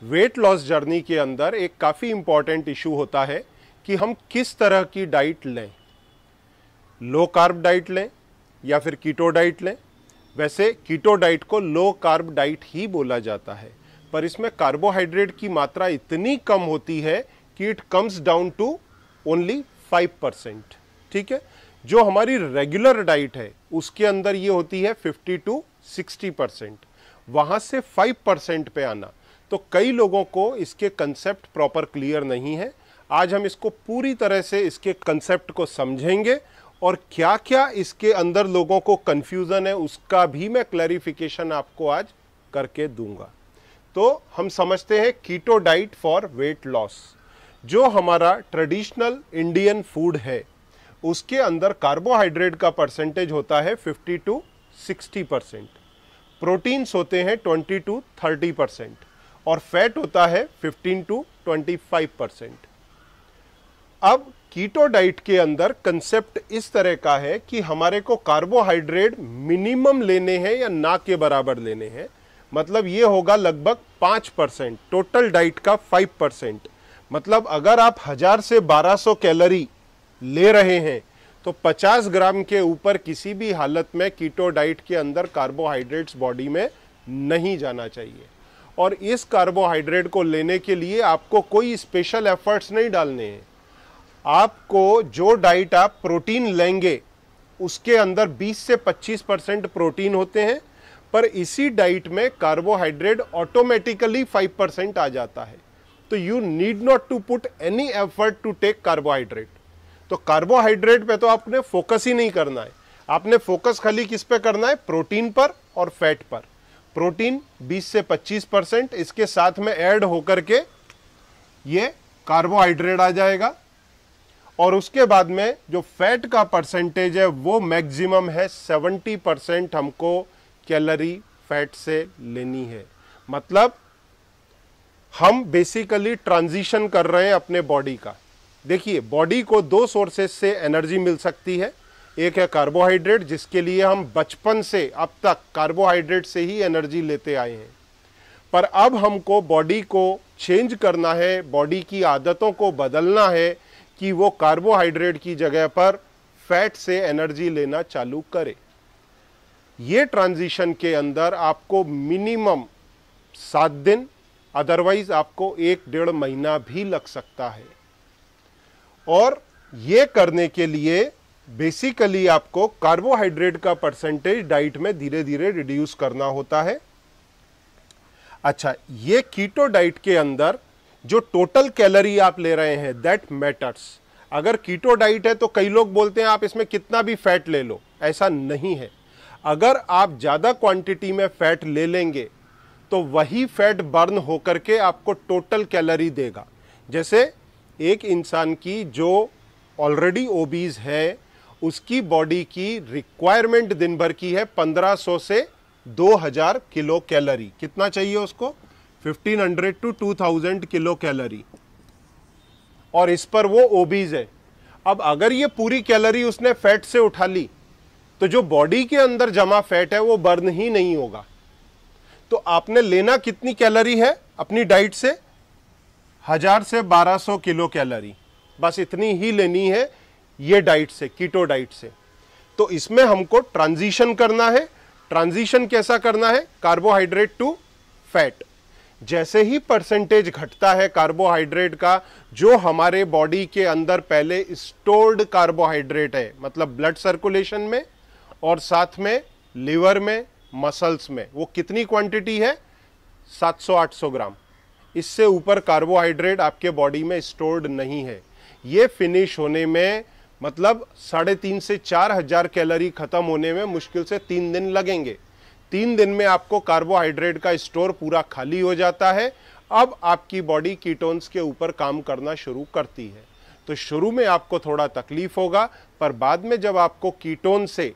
Weight loss journey के अंदर एक काफ़ी इंपॉर्टेंट इशू होता है कि हम किस तरह की डाइट लें। लो कार्ब डाइट लें या फिर कीटो डाइट लें। वैसे कीटो डाइट को लो कार्ब डाइट ही बोला जाता है, पर इसमें कार्बोहाइड्रेट की मात्रा इतनी कम होती है कि it comes down to only 5%। ठीक है, जो हमारी रेगुलर डाइट है उसके अंदर ये होती है 50 to 60%। वहां से 5% पे आना, तो कई लोगों को इसके कंसेप्ट प्रॉपर क्लियर नहीं है। आज हम इसको पूरी तरह से इसके कंसेप्ट को समझेंगे और क्या क्या इसके अंदर लोगों को कंफ्यूजन है उसका भी मैं क्लैरिफिकेशन आपको आज करके दूंगा। तो हम समझते हैं keto diet for weight loss. जो हमारा ट्रेडिशनल इंडियन फूड है उसके अंदर कार्बोहाइड्रेट का परसेंटेज होता है 50 to 60%, प्रोटीन्स होते हैं 20 to 30% और फैट होता है 15 to 25%। अब कीटो डाइट के अंदर कंसेप्ट इस तरह का है कि हमारे को कार्बोहाइड्रेट मिनिमम लेने हैं या ना के बराबर लेने हैं। मतलब ये होगा लगभग 5%, टोटल डाइट का 5%। मतलब अगर आप 1000 से 1200 कैलोरी ले रहे हैं तो 50 ग्राम के ऊपर किसी भी हालत में कीटो डाइट के अंदर कार्बोहाइड्रेट्स बॉडी में नहीं जाना चाहिए। और इस कार्बोहाइड्रेट को लेने के लिए आपको कोई स्पेशल एफर्ट्स नहीं डालने हैं। आपको जो डाइट आप प्रोटीन लेंगे उसके अंदर 20 से 25% प्रोटीन होते हैं, पर इसी डाइट में कार्बोहाइड्रेट ऑटोमेटिकली 5% आ जाता है। तो you need not to put any effort to take carbohydrate. तो कार्बोहाइड्रेट पे तो आपने फोकस ही नहीं करना है, आपने फोकस खाली किस पे करना है, प्रोटीन पर और फैट पर। प्रोटीन 20 से 25%, इसके साथ में ऐड होकर के ये कार्बोहाइड्रेट आ जाएगा। और उसके बाद में जो फैट का परसेंटेज है वो मैक्सिमम है 70% हमको कैलोरी फैट से लेनी है। मतलब हम बेसिकली ट्रांजिशन कर रहे हैं अपने बॉडी का। देखिए, बॉडी को दो सोर्सेस से एनर्जी मिल सकती है। एक है कार्बोहाइड्रेट, जिसके लिए हम बचपन से अब तक कार्बोहाइड्रेट से ही एनर्जी लेते आए हैं, पर अब हमको बॉडी को चेंज करना है, बॉडी की आदतों को बदलना है कि वो कार्बोहाइड्रेट की जगह पर फैट से एनर्जी लेना चालू करे। ये ट्रांजिशन के अंदर आपको मिनिमम 7 दिन, अदरवाइज आपको 1-1.5 महीना भी लग सकता है। और ये करने के लिए बेसिकली आपको कार्बोहाइड्रेट का परसेंटेज डाइट में धीरे धीरे रिड्यूस करना होता है। अच्छा, ये कीटो डाइट के अंदर जो टोटल कैलोरी आप ले रहे हैं दैट मैटर्स। अगर कीटो डाइट है तो कई लोग बोलते हैं आप इसमें कितना भी फैट ले लो, ऐसा नहीं है। अगर आप ज्यादा क्वांटिटी में फैट ले लेंगे तो वही फैट बर्न होकर के आपको टोटल कैलोरी देगा। जैसे एक इंसान की जो ऑलरेडी ओबीज है उसकी बॉडी की रिक्वायरमेंट दिन भर की है 1500 से 2000 किलो कैलोरी। कितना चाहिए उसको, 1500 to 2000 किलो कैलोरी, और इस पर वो ओबीज है। अब अगर ये पूरी कैलोरी उसने फैट से उठा ली तो जो बॉडी के अंदर जमा फैट है वो बर्न ही नहीं होगा। तो आपने लेना कितनी कैलोरी है अपनी डाइट से, 1000 से 1200 किलो कैलोरी, बस इतनी ही लेनी है ये डाइट से, कीटो डाइट से। तो इसमें हमको ट्रांजिशन करना है। ट्रांजिशन कैसा करना है, कार्बोहाइड्रेट टू फैट। जैसे ही परसेंटेज घटता है कार्बोहाइड्रेट का, जो हमारे बॉडी के अंदर पहले स्टोर्ड कार्बोहाइड्रेट है, मतलब ब्लड सर्कुलेशन में और साथ में लिवर में, मसल्स में, वो कितनी क्वांटिटी है, 700-800 ग्राम। इससे ऊपर कार्बोहाइड्रेट आपके बॉडी में स्टोर्ड नहीं है। ये फिनिश होने में मतलब 3.5 से 4000 कैलोरी खत्म होने में मुश्किल से 3 दिन लगेंगे। 3 दिन में आपको कार्बोहाइड्रेट का स्टोर पूरा खाली हो जाता है। अब आपकी बॉडी कीटोन्स के ऊपर काम करना शुरू करती है। तो शुरू में आपको थोड़ा तकलीफ होगा, पर बाद में जब आपको कीटोन से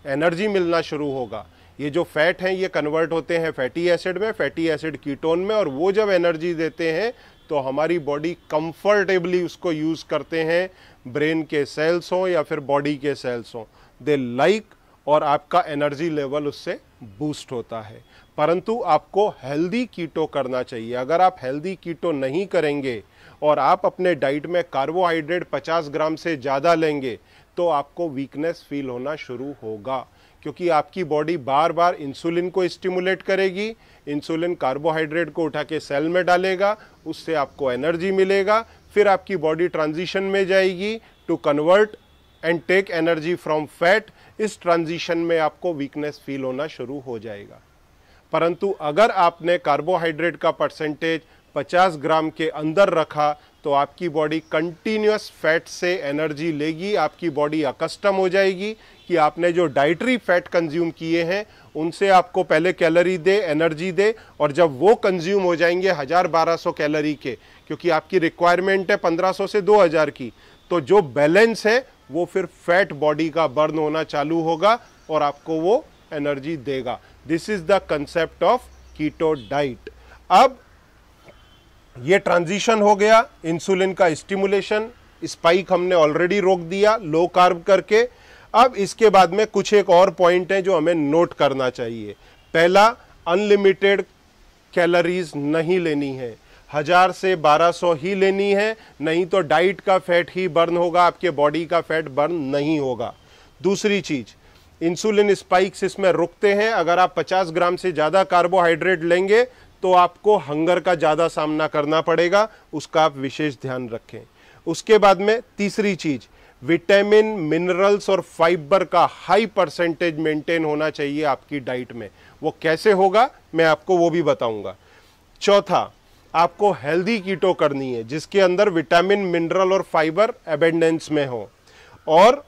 एनर्जी मिलना शुरू होगा, ये जो फैट हैं ये कन्वर्ट होते हैं फैटी एसिड में, फैटी एसिड कीटोन में, और वो जब एनर्जी देते हैं तो हमारी बॉडी कंफर्टेबली उसको यूज करते हैं। ब्रेन के सेल्स हों या फिर बॉडी के सेल्स हों, दे लाइक, और आपका एनर्जी लेवल उससे बूस्ट होता है। परंतु आपको हेल्दी कीटो करना चाहिए। अगर आप हेल्दी कीटो नहीं करेंगे और आप अपने डाइट में कार्बोहाइड्रेट 50 ग्राम से ज़्यादा लेंगे तो आपको वीकनेस फील होना शुरू होगा, क्योंकि आपकी बॉडी बार बार इंसुलिन को स्टिमुलेट करेगी। इंसुलिन कार्बोहाइड्रेट को उठा के सेल में डालेगा, उससे आपको एनर्जी मिलेगा, फिर आपकी बॉडी ट्रांजिशन में जाएगी to convert and take energy from fat. इस ट्रांजिशन में आपको वीकनेस फील होना शुरू हो जाएगा। परंतु अगर आपने कार्बोहाइड्रेट का परसेंटेज 50 ग्राम के अंदर रखा तो आपकी बॉडी कंटिन्यूअस फैट से एनर्जी लेगी। आपकी बॉडी अकस्टम हो जाएगी कि आपने जो डाइटरी फैट कंज्यूम किए हैं उनसे आपको पहले कैलोरी दे, एनर्जी दे, और जब वो कंज्यूम हो जाएंगे 1000-1200 कैलोरी के, क्योंकि आपकी रिक्वायरमेंट है 1500 से 2000 की, तो जो बैलेंस है वो फिर फैट बॉडी का बर्न होना चालू होगा और आपको वो एनर्जी देगा। This is the concept of keto diet. अब ये ट्रांजिशन हो गया, इंसुलिन का स्टिमुलेशन, स्पाइक हमने ऑलरेडी रोक दिया लो कार्ब करके। अब इसके बाद में कुछ एक और पॉइंट है जो हमें नोट करना चाहिए। पहला, अनलिमिटेड कैलोरीज नहीं लेनी है, 1000 से 1200 ही लेनी है, नहीं तो डाइट का फैट ही बर्न होगा, आपके बॉडी का फैट बर्न नहीं होगा। दूसरी चीज, इंसुलिन स्पाइक्स इसमें रुकते हैं। अगर आप 50 ग्राम से ज़्यादा कार्बोहाइड्रेट लेंगे तो आपको हंगर का ज़्यादा सामना करना पड़ेगा, उसका आप विशेष ध्यान रखें। उसके बाद में तीसरी चीज, विटामिन, मिनरल्स और फाइबर का हाई परसेंटेज मेंटेन होना चाहिए आपकी डाइट में। वो कैसे होगा मैं आपको वो भी बताऊंगा। चौथा, आपको हेल्दी कीटो करनी है जिसके अंदर विटामिन, मिनरल और फाइबर एबेंडेंस में हो। और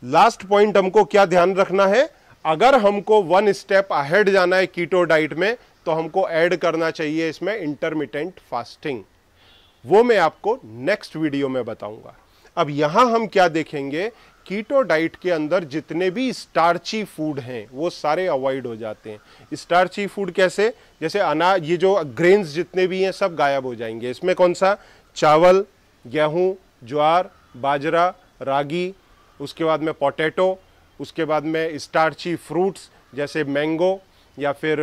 लास्ट पॉइंट हमको क्या ध्यान रखना है, अगर हमको 1 स्टेप अहेड जाना है कीटो डाइट में तो हमको ऐड करना चाहिए इसमें इंटरमिटेंट फास्टिंग। वो मैं आपको नेक्स्ट वीडियो में बताऊंगा। अब यहां हम क्या देखेंगे, कीटो डाइट के अंदर जितने भी स्टार्ची फूड हैं वो सारे अवॉइड हो जाते हैं। स्टार्ची फूड कैसे, जैसे अनाज, ये जो ग्रेन्स जितने भी हैं सब गायब हो जाएंगे। इसमें कौन सा, चावल, गेहूं, ज्वार, बाजरा, रागी, उसके बाद में पोटैटो, उसके बाद में स्टार्ची फ्रूट्स जैसे मैंगो या फिर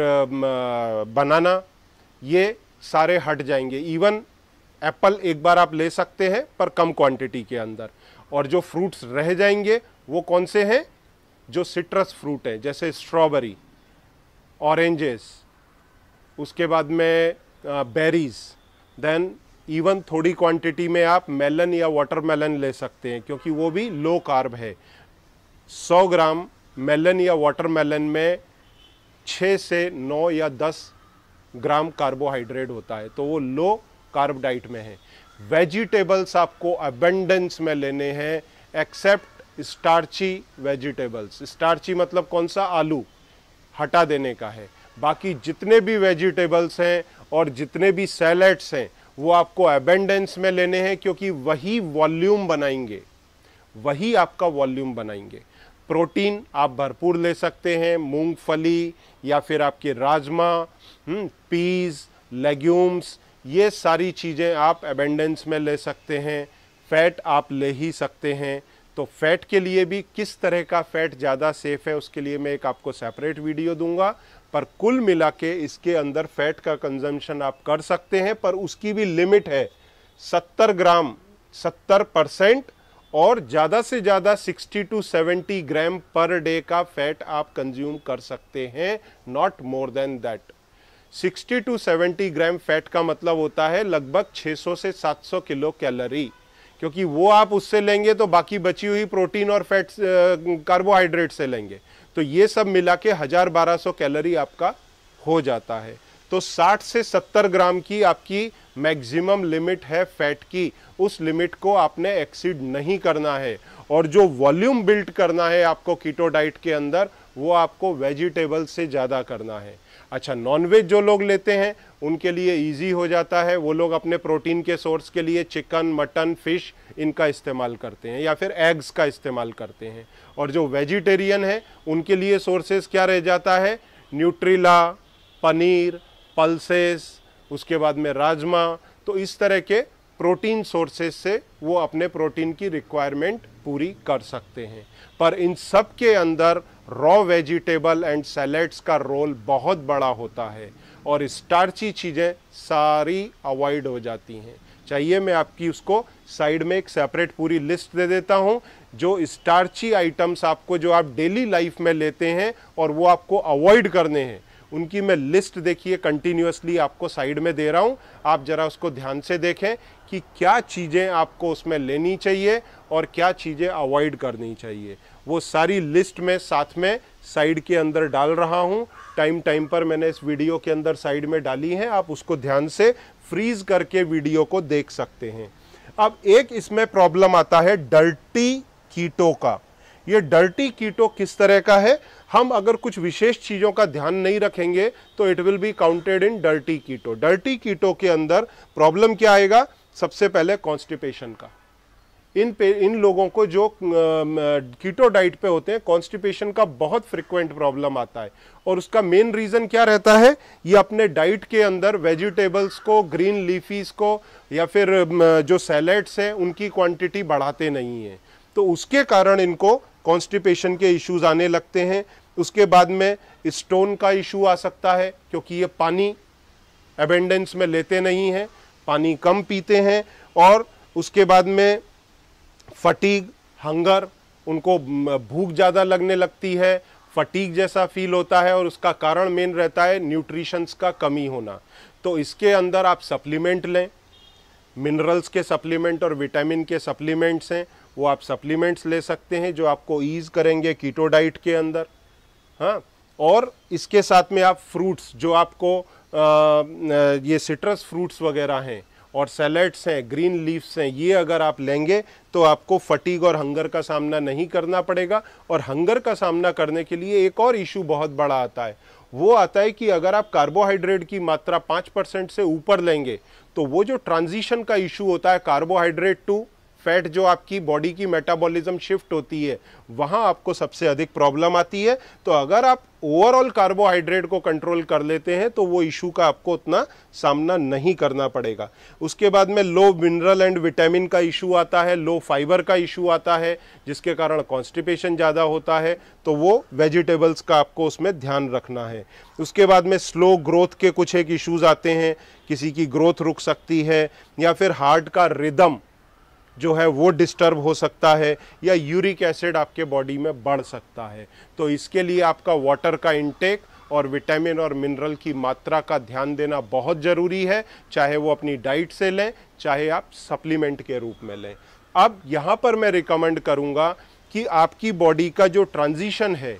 बनाना, ये सारे हट जाएंगे। इवन एप्पल एक बार आप ले सकते हैं पर कम क्वांटिटी के अंदर। और जो फ्रूट्स रह जाएंगे वो कौन से हैं, जो सिट्रस फ्रूट हैं जैसे स्ट्रॉबेरी, ऑरेंजेस, उसके बाद में बेरीज, देन इवन थोड़ी क्वांटिटी में आप मेलन या वाटरमेलन ले सकते हैं क्योंकि वो भी लो कार्ब है। 100 ग्राम मेलन या वाटरमेलन में 6 से 9 या 10 ग्राम कार्बोहाइड्रेट होता है, तो वो लो कार्ब डाइट में है। वेजिटेबल्स आपको अबेंडेंस में लेने हैं एक्सेप्ट स्टार्ची वेजिटेबल्स। स्टार्ची मतलब कौन सा, आलू हटा देने का है। बाकी जितने भी वेजिटेबल्स हैं और जितने भी सैलेड्स हैं वो आपको अबेंडेंस में लेने हैं, क्योंकि वही वॉल्यूम बनाएंगे, वही आपका वॉल्यूम बनाएंगे। प्रोटीन आप भरपूर ले सकते हैं, मूंगफली या फिर आपके राजमा, पीज, लेग्यूम्स, ये सारी चीज़ें आप अबेंडेंस में ले सकते हैं। फैट आप ले ही सकते हैं। तो फैट के लिए भी किस तरह का फैट ज़्यादा सेफ है उसके लिए मैं एक आपको सेपरेट वीडियो दूंगा, पर कुल मिला के इसके अंदर फैट का कंजम्पशन आप कर सकते हैं, पर उसकी भी लिमिट है 70 ग्राम, 70%, और ज़्यादा से ज़्यादा 60 to 70 ग्राम पर डे का फैट आप कंज्यूम कर सकते हैं, not more than that. 60 to 70 gram fat का मतलब होता है लगभग 600 से 700 किलो कैलोरी, क्योंकि वो आप उससे लेंगे तो बाकी बची हुई प्रोटीन और फैट कार्बोहाइड्रेट से लेंगे, तो ये सब मिला के 1000-1200 कैलोरी आपका हो जाता है। तो 60 से 70 ग्राम की आपकी मैक्सिमम लिमिट है फैट की, उस लिमिट को आपने एक्सीड नहीं करना है। और जो वॉल्यूम बिल्ड करना है आपको कीटो डाइट के अंदर, वो आपको वेजिटेबल से ज़्यादा करना है। अच्छा, नॉनवेज जो लोग लेते हैं उनके लिए इजी हो जाता है, वो लोग अपने प्रोटीन के सोर्स के लिए चिकन, मटन, फिश इनका इस्तेमाल करते हैं या फिर एग्स का इस्तेमाल करते हैं। और जो वेजिटेरियन है उनके लिए सोर्सेस क्या रह जाता है, न्यूट्रिला, पनीर, पल्सेस, उसके बाद में राजमा, तो इस तरह के प्रोटीन सोर्सेस से वो अपने प्रोटीन की रिक्वायरमेंट पूरी कर सकते हैं। पर इन सब के अंदर रॉ वेजिटेबल एंड सैलेड्स का रोल बहुत बड़ा होता है और स्टार्ची चीज़ें सारी अवॉइड हो जाती हैं। चाहिए मैं आपकी उसको साइड में एक सेपरेट पूरी लिस्ट दे देता हूं, जो स्टार्ची आइटम्स आपको जो आप डेली लाइफ में लेते हैं और वो आपको अवॉइड करने हैं, उनकी मैं लिस्ट देखिए कंटिन्यूअसली आपको साइड में दे रहा हूं। आप जरा उसको ध्यान से देखें कि क्या चीज़ें आपको उसमें लेनी चाहिए और क्या चीज़ें अवॉइड करनी चाहिए। वो सारी लिस्ट में साथ में साइड के अंदर डाल रहा हूं। टाइम टाइम पर मैंने इस वीडियो के अंदर साइड में डाली है, आप उसको ध्यान से फ्रीज करके वीडियो को देख सकते हैं। अब एक इसमें प्रॉब्लम आता है डर्टी कीटो का। ये डर्टी कीटो किस तरह का है, हम अगर कुछ विशेष चीज़ों का ध्यान नहीं रखेंगे तो it will be counted in dirty keto. Dirty keto के अंदर प्रॉब्लम क्या आएगा, सबसे पहले कॉन्स्टिपेशन का। इन लोगों को जो कीटो डाइट पे होते हैं, कॉन्स्टिपेशन का बहुत फ्रिक्वेंट प्रॉब्लम आता है और उसका मेन रीजन क्या रहता है, ये अपने डाइट के अंदर वेजिटेबल्स को, ग्रीन लीफीज को या फिर जो सैलेड्स हैं उनकी क्वांटिटी बढ़ाते नहीं हैं, तो उसके कारण इनको कॉन्स्टिपेशन के इश्यूज आने लगते हैं। उसके बाद में स्टोन का इशू आ सकता है, क्योंकि ये पानी एबेंडेंस में लेते नहीं हैं, पानी कम पीते हैं। और उसके बाद में फटीग, हंगर, उनको भूख ज़्यादा लगने लगती है, फटीग जैसा फील होता है और उसका कारण मेन रहता है न्यूट्रिशंस का कमी होना। तो इसके अंदर आप सप्लीमेंट लें, मिनरल्स के सप्लीमेंट और विटामिन के सप्लीमेंट्स हैं, वो आप सप्लीमेंट्स ले सकते हैं जो आपको ईज करेंगे कीटो डाइट के अंदर। हाँ, और इसके साथ में आप फ्रूट्स, जो आपको ये सिट्रस फ्रूट्स वगैरह हैं और सैलेड्स हैं, ग्रीन लीव्स हैं, ये अगर आप लेंगे तो आपको फटीग और हंगर का सामना नहीं करना पड़ेगा। और हंगर का सामना करने के लिए एक और इशू बहुत बड़ा आता है, वो आता है कि अगर आप कार्बोहाइड्रेट की मात्रा 5% से ऊपर लेंगे तो वो जो ट्रांजिशन का इशू होता है कार्बोहाइड्रेट टू फैट, जो आपकी बॉडी की मेटाबॉलिज्म शिफ्ट होती है, वहां आपको सबसे अधिक प्रॉब्लम आती है। तो अगर आप ओवरऑल कार्बोहाइड्रेट को कंट्रोल कर लेते हैं तो वो इशू का आपको उतना सामना नहीं करना पड़ेगा। उसके बाद में लो मिनरल एंड विटामिन का इशू आता है, लो फाइबर का इशू आता है, जिसके कारण कॉन्स्टिपेशन ज़्यादा होता है, तो वो वेजिटेबल्स का आपको उसमें ध्यान रखना है। उसके बाद में स्लो ग्रोथ के कुछ एक इश्यूज आते हैं, किसी की ग्रोथ रुक सकती है या फिर हार्ट का रिदम जो है वो डिस्टर्ब हो सकता है, या यूरिक एसिड आपके बॉडी में बढ़ सकता है। तो इसके लिए आपका वाटर का इंटेक और विटामिन और मिनरल की मात्रा का ध्यान देना बहुत ज़रूरी है, चाहे वो अपनी डाइट से लें, चाहे आप सप्लीमेंट के रूप में लें। अब यहाँ पर मैं रिकमेंड करूँगा कि आपकी बॉडी का जो ट्रांजिशन है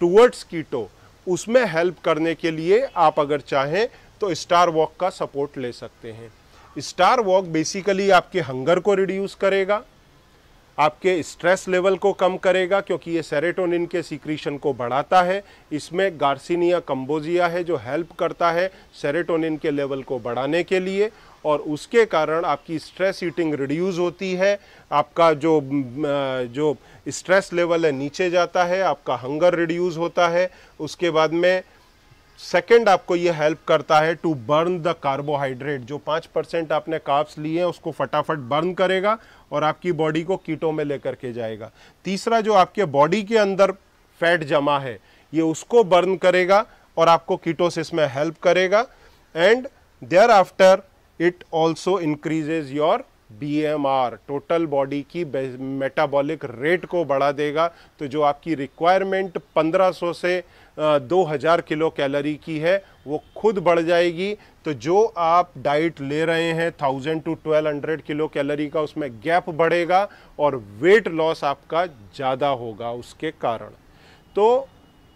टूवर्ड्स कीटो, उसमें हेल्प करने के लिए आप अगर चाहें तो स्टार वॉक का सपोर्ट ले सकते हैं। स्टार वॉक बेसिकली आपके हंगर को रिड्यूस करेगा, आपके स्ट्रेस लेवल को कम करेगा, क्योंकि ये सेरोटोनिन के सीक्रेशन को बढ़ाता है। इसमें गार्सिनिया कंबोजिया है जो हेल्प करता है सेरोटोनिन के लेवल को बढ़ाने के लिए, और उसके कारण आपकी स्ट्रेस ईटिंग रिड्यूस होती है, आपका जो स्ट्रेस लेवल है नीचे जाता है, आपका हंगर रिड्यूस होता है। उसके बाद में सेकंड आपको ये हेल्प करता है टू बर्न द कार्बोहाइड्रेट, जो 5% आपने कार्ब्स लिए हैं उसको फटाफट बर्न करेगा और आपकी बॉडी को कीटो में लेकर के जाएगा। तीसरा, जो आपके बॉडी के अंदर फैट जमा है ये उसको बर्न करेगा और आपको कीटोसिस में हेल्प करेगा। And thereafter it also increases your BMR, total body की मेटाबॉलिक रेट को बढ़ा देगा। तो जो आपकी रिक्वायरमेंट 1500 से 2000 किलो कैलोरी की है वो खुद बढ़ जाएगी। तो जो आप डाइट ले रहे हैं 1000 to 1200 किलो कैलोरी का, उसमें गैप बढ़ेगा और वेट लॉस आपका ज़्यादा होगा उसके कारण। तो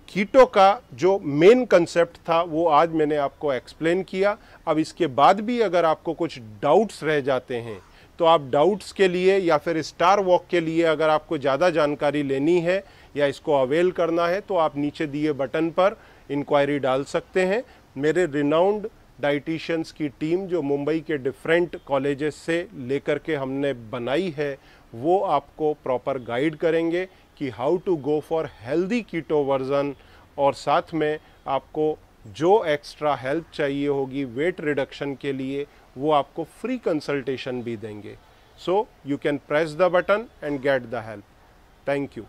कीटो का जो मेन कंसेप्ट था वो आज मैंने आपको एक्सप्लेन किया। अब इसके बाद भी अगर आपको कुछ डाउट्स रह जाते हैं तो आप डाउट्स के लिए या फिर स्टार वॉक के लिए अगर आपको ज़्यादा जानकारी लेनी है या इसको अवेल करना है तो आप नीचे दिए बटन पर इंक्वायरी डाल सकते हैं। मेरे रिनाउंड डाइटिशियंस की टीम जो मुंबई के डिफरेंट कॉलेजेस से लेकर के हमने बनाई है वो आपको प्रॉपर गाइड करेंगे कि how to go for healthy keto version, और साथ में आपको जो एक्स्ट्रा हेल्प चाहिए होगी वेट रिडक्शन के लिए वो आपको फ्री कंसल्टेशन भी देंगे. So you can press the button and get the help. Thank you.